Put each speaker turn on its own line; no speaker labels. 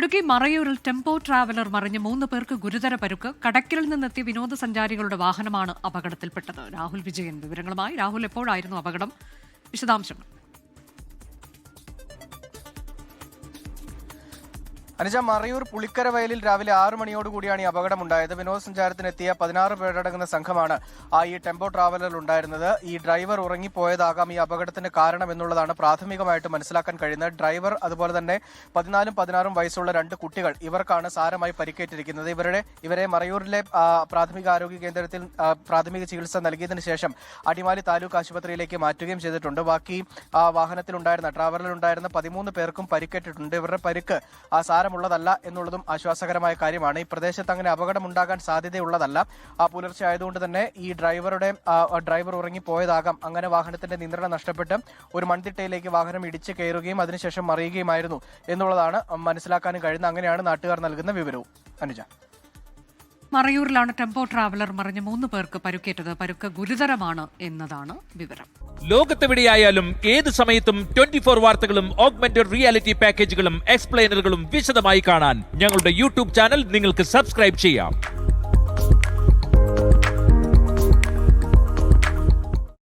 Idukki മറയൂരിൽ tempo traveller മറിഞ്ഞ് 3 പേർക്ക് ഗുരുതര പരുക്ക്. കടക്കിലിൽ നിന്നെത്തിയ വിനോദസഞ്ചാരികളുടെ വാഹനമാണ് അപകടത്തിൽപ്പെട്ടത്. രാഹുൽ വിജയൻ വിവരങ്ങളുമായി. രാഹുൽ, എപ്പോഴായിരുന്നു അപകടം? വിശദാംശങ്ങൾ.
അനുജ, മറയൂർ പുളിക്കര വയലിൽ രാവിലെ 6 മണിയോടുകൂടിയാണ് ഈ അപകടമുണ്ടായത്. വിനോദസഞ്ചാരത്തിനെത്തിയ 16 പേരടങ്ങുന്ന സംഘമാണ് ഈ ടെമ്പോ ട്രാവലറിൽ ഉണ്ടായിരുന്നത്. ഈ ഡ്രൈവർ ഉറങ്ങിപ്പോയതാകാം ഈ അപകടത്തിന് കാരണം എന്നുള്ളതാണ് പ്രാഥമികമായിട്ട് മനസ്സിലാക്കാൻ കഴിയുന്നത്. ഡ്രൈവർ, അതുപോലെ തന്നെ 14ഉം 16ഉം വയസ്സുള്ള 2 കുട്ടികൾ, ഇവർക്കാണ് സാരമായി പരിക്കേറ്റിരിക്കുന്നത്. ഇവരെ മറയൂരിലെ പ്രാഥമിക ആരോഗ്യ കേന്ദ്രത്തിൽ പ്രാഥമിക ചികിത്സ നൽകിയതിനു ശേഷം അടിമാലി താലൂക്ക് ആശുപത്രിയിലേക്ക് മാറ്റുകയും ചെയ്തിട്ടുണ്ട്. ബാക്കി വാഹനത്തിലുണ്ടായിരുന്ന ട്രാവലറിലുണ്ടായിരുന്ന 13 പേർക്കും പരിക്കേറ്റിട്ടുണ്ട്. ഇവരുടെ പരിക്ക് സാരമുള്ളതല്ല എന്നുള്ളതും ആശ്വാസകരമായ കാര്യമാണ്. ഈ പ്രദേശത്ത് അങ്ങനെ അപകടമുണ്ടാകാൻ സാധ്യതയുള്ളതല്ല. പുലർച്ചെ ആയതുകൊണ്ട് തന്നെ ഈ ഡ്രൈവർ ഉറങ്ങിപ്പോയതാകാം. അങ്ങനെ വാഹനത്തിന്റെ നിയന്ത്രണം നഷ്ടപ്പെട്ട് ഒരു മൺതിട്ടയിലേക്ക് വാഹനം ഇടിച്ച് കയറുകയും അതിനുശേഷം മറിയുകയുമായിരുന്നു എന്നുള്ളതാണ് മനസ്സിലാക്കാനും കഴിയുന്നത്. അങ്ങനെയാണ് നാട്ടുകാർ നൽകുന്ന വിവരവും. അനുജ,
മറയൂരിലാണ് ടെമ്പോ ട്രാവലർ മറിഞ്ഞ് 3 പേർക്ക് പരുക്കേറ്റത്. പരുക്ക് ഗുരുതരമാണ് എന്നതാണ് വിവരം.
ലോകത്തെവിടെയായാലും ഏത് സമയത്തും 24 വാർത്തകളും ഓഗ്മെന്റഡ് റിയാലിറ്റി പാക്കേജുകളും എക്സ്പ്ലെയിനറുകളും വിശദമായി കാണാൻ ഞങ്ങളുടെ യൂട്യൂബ് ചാനൽ നിങ്ങൾക്ക് സബ്സ്ക്രൈബ് ചെയ്യാം.